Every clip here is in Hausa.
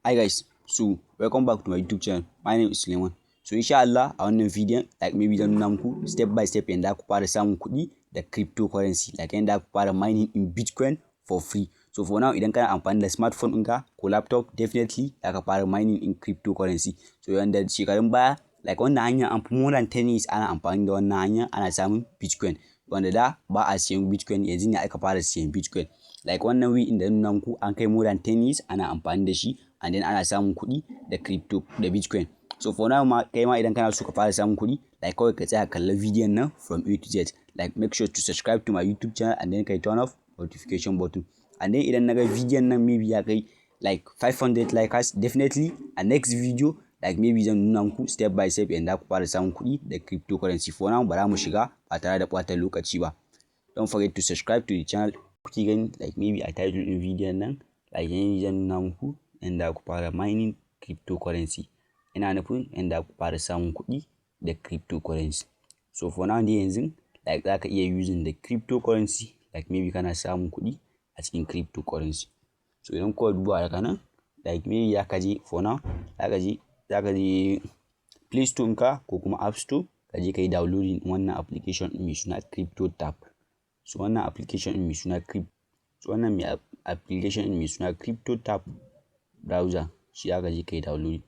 Hi guys, so welcome back to my YouTube channel. My name is Suleiman. So inshallah a wannan video like maybe zan nuna muku step by step yanda ku fara samun kuɗi da cryptocurrency, like yanda ku fara mining in Bitcoin for free. So for now idan kana amfani da smartphone ɗinka ko laptop, definitely za ka fara mining in cryptocurrency. So yanda shekarun baya like wannan hanya an fi more than 10 years ana amfani da wannan hanya ana samun Bitcoin. Wanda da ba a siyan Bitcoin, yanzu ne aka fara siyan Bitcoin. Like wannan way inda nuna muku an kai more than 10 years ana amfani da shi, and then ana samun kuɗi da crypto da Bitcoin. So for now kai ma idan kana so ka fara samun kuɗi, like kawai ka tsaya kallon bidiyon nan from A to Z. Like make sure to subscribe to my YouTube channel and then kai turn off notification button. And then idan naga bidiyon nan maybe ya kai like 500 likes, definitely a next video like maybe zan nuna muku step by step yanda ku fara samun kuɗi da cryptocurrency. For now bara mu shiga ba tare da ɓata lokaci ba. Don't forget to subscribe to the channel. Kuke gani like maybe a title din bidiyon nan like yanzu zan nuna muku yanda ku fara mining cryptocurrency. Ina nufin yanda ku fara samun kuɗi da cryptocurrency. So for now dai yanzu like zaka iya using the cryptocurrency, like maybe kana samun kuɗi a cikin cryptocurrency. So idan kuka duba daga nan like maybe zaka je for now zaka je Play Store ɗinka ko kuma App Store ka je kai downloading wannan application ɗin mai suna CryptoTab. So wannan application ɗin mai suna CryptoTab browser shi aka je kai download.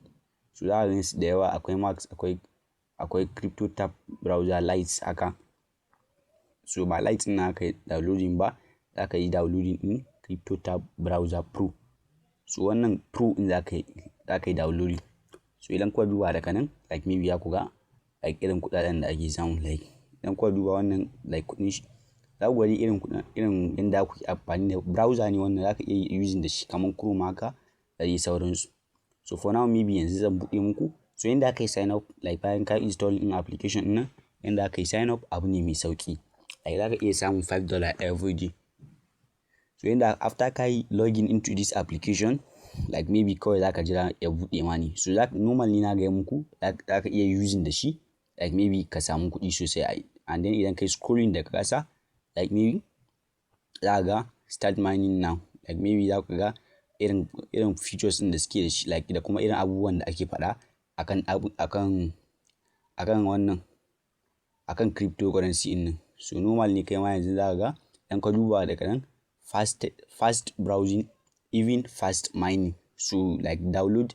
So za ka gani da yawa akwai Max, akwai CryptoTab browser Lite haka. So ba Lite ɗin aka yi downloading ba, za ka yi downloading ɗin CryptoTab browser Pro. So wannan Pro ɗin za ka yi downloading. So idan kuka duba daga nan like maybe ya kuga like irin kuɗaɗen da ake samu, like idan kuka duba wannan like kuɗin shi za ku gani irin yanda ku yi amfani da browser ne wannan, za ka iya using da shi kamar Chrome haka da dai sauransu. So for now maybe yanzu zan buɗe muku so yanda aka yi sign up, like bayan ka install in application ɗin nan yanda aka yi sign up abu ne mai sauƙi, like za ka iya samun $5 every day. So yanda after ka yi login into this application like maybe kawai za ka jira ya buɗe ma ne. So normally na gaya muku za ka iya using da shi like maybe ka samu kuɗi sosai. And then idan kai scrolling daga ƙasa like maybe za ka ga start mining now, like maybe za ka ga irin features ɗin da suke da shi, like da kuma irin abubuwan da ake faɗa akan cryptocurrency ɗin nan. So normal ne kai ma yanzu za ka ga idan ka duba daga nan fast browsing, even fast mining. So like download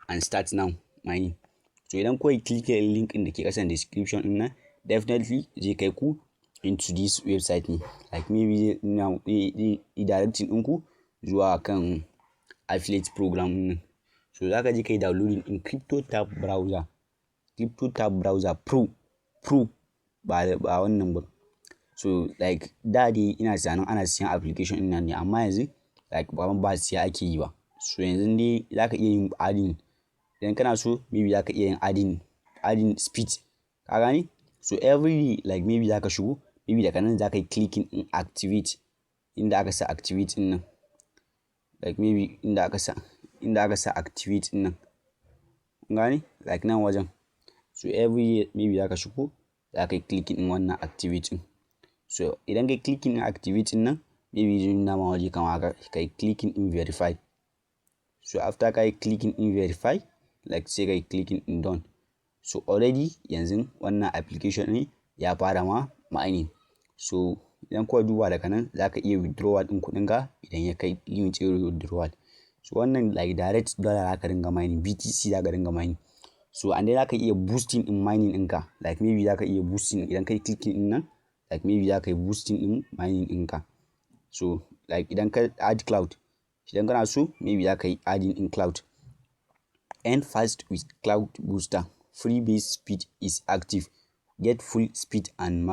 and start now mining. So idan kawai click link ɗin da ke ƙasan description ɗin nan, definitely zai kai ku into this website ne, like maybe zai directing ɗinku zuwa kan affiliate program ɗin. So za ka je kai downloading in CryptoTab browser Pro ba wannan ba. So like da dai ina tunanin ana siyan application ɗin nan ne, amma yanzu like ba siya ake yi ba. So yanzu dai za ka iya yin adding, idan kana so maybe za ka iya yin adding speed, ka gane. So every like maybe za ka shigo maybe daga nan za ka yi clicking in activate, inda aka sa activate ɗin nan, like maybe inda aka sa activate ɗin nan, gane like nan wajen. So every maybe za ka shigo za ka yi clicking in wannan activate ɗin. So idan kai clicking in activate ɗin nan maybe zai nuna ma waje kamar haka, kai clicking in verify. So after kai clicking in verify like sai kai clicking in done. So already yanzu wannan application ne ya fara ma mining. So idan kuka duba daga nan za ka iya withdrawal ɗin kuɗinka idan ya kai limit withdrawal. So wannan like direct dollar za ka dinga mining, BTC za ka dinga mining. So and then za ka iya boosting in mining ɗinka, like maybe za ka iya boosting idan kai clicking in nan, like maybe za ka yi boosting in mining ɗinka. So like idan ka add cloud, idan kana so maybe za ka yi adding in cloud. And fast with cloud booster, free base speed is active, get full speed and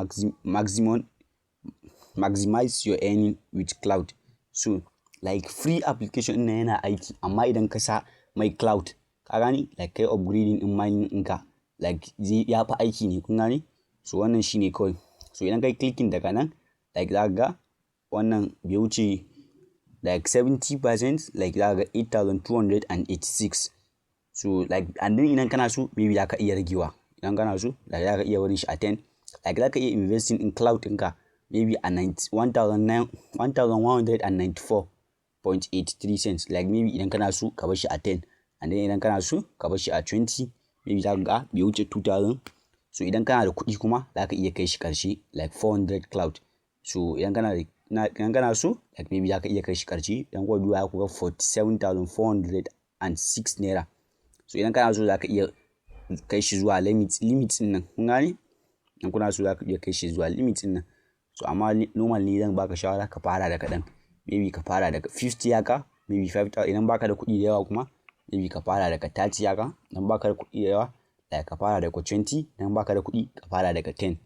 maximize your earning with cloud. So like free application ɗin yana aiki, amma idan ka sa mai cloud, ka gani like kai upgrading in mining ɗinka like ya fi aiki ne, kun gani. So wannan shine kawai. So idan kai clicking daga nan like za ka ga wannan bai wuce like 70%, like za ka ga 8,286. So like and then idan kana so maybe za ka iya ragewa, idan kana so like za ka iya barin shi a 10, like za ka iya investing in cloud ɗinka maybe a 1,194.83 cents, like maybe idan kana so ka bar shi a 10, and then idan kana so ka bar shi a 20 maybe za ka ga bai wuce 2000. So idan kana da kuɗi kuma za ka iya kai shi ƙarshe like 400 cloud. So idan kana so like maybe za ka iya kai shi ƙarshe, idan kuka duba ku ga 47,406 naira. So idan kana so za ka iya kai shi zuwa limit din nan, kun gane? Idan kuna so za ka iya kai shi zuwa limit din nan. So amma normal ne zan baka shawara ka fara da kaɗan, maybe ka fara daga 50 haka, maybe 5,000. Idan baka da kuɗi da yawa kuma maybe ka fara daga 30 haka. Idan baka da kuɗi da yawa like ka fara daga 20. Idan baka da kuɗi ka fara daga 10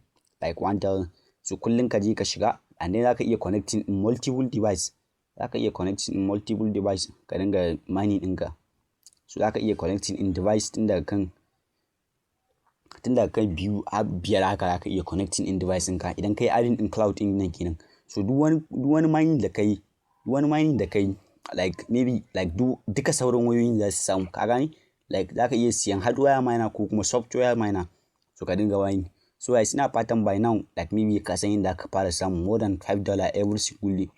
like 1,000. So kullum ka je ka shiga, and then za ka iya connecting in multiple device. Za ka iya connecting in multiple device ka dinga mining ɗinka. So za ka iya connecting in device tun daga kan 2 har 5 haka za ka iya connecting in device ɗinka idan kai adding in cloud ɗin nan kenan. So duk wani mining da kai like maybe like duka sauran wayoyin za su samu, ka gane? Like za ka iya siyan hardware miner ko kuma software miner, so ka dinga mining. So guys, ina fatan by now like maybe ka san yadda ka fara samun more than $5 every single day.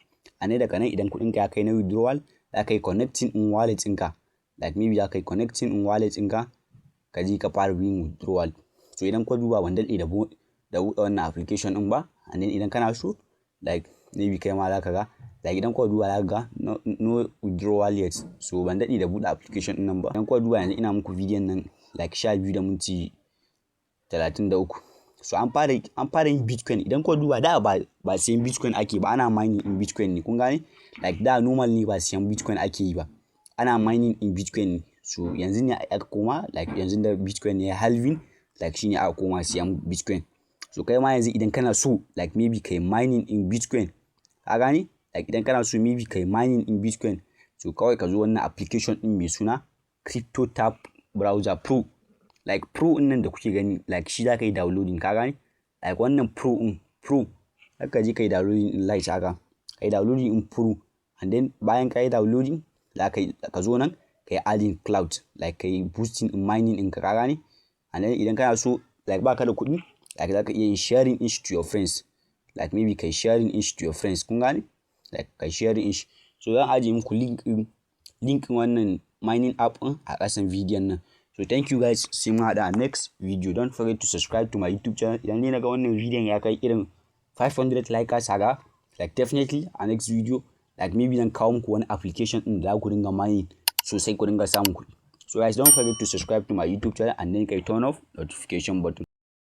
And daga nan idan kuɗinka ya kai na withdrawal za ka yi connecting in wallet ɗinka, like maybe za ka yi connecting in wallet ɗinka ka je ka fara yin withdrawal. So idan ka duba ban daɗe da buɗe wannan application ɗin ba, and then idan kana so like maybe kai ma za ka ga like idan ka duba za ka ga no withdrawal yet. So ban daɗe da buɗe application ɗin nan ba. Idan ka duba yanzu ina muku bidiyon nan like 12 da minti 33. So an fara yin Bitcoin. Idan ka duba da ba siyan Bitcoin ake ba, ana mining in Bitcoin ne, kun gane? Like da normal ne ba siyan Bitcoin ake yi ba, ana mining in Bitcoin ne. So yanzu ne aka koma like yanzu da Bitcoin ne ya halving, like shine aka koma siyan Bitcoin. So kai ma yanzu idan kana so like maybe kai mining in Bitcoin, ka gane? Like idan kana so maybe kai mining in Bitcoin, so kawai ka zo wannan application din mai suna Crypto Tab Browser Pro. Like Pro din nan da kuke gani like shi za ka yi downloading, ka gane? Like wannan Pro haka je ka yi downloading in light haka, ka yi downloading in Pro, and then bayan ka yi downloading za ka zo nan ka yi adding cloud, like ka yi boosting in mining ɗinka, ka gane? And then idan kana so like baka da kuɗi like za ka iya yin sharing it to your friends, like maybe kai sharing it to your friends, kun gane? Like kai sharing it. So zan ajiye muku link wannan mining app ɗin a ƙasan bidiyon nan. So thank you guys, sai mu haɗa a next video. Don't forget to subscribe to my YouTube channel. Idan ne naga wannan bidiyon ya kai irin 500 likes haka, like definitely a next video like maybe zan kawo muku wani application ɗin da za ku dinga mining sosai ku dinga samun kuɗi. So guys, don't forget to subscribe to my YouTube channel and then turn off notification button.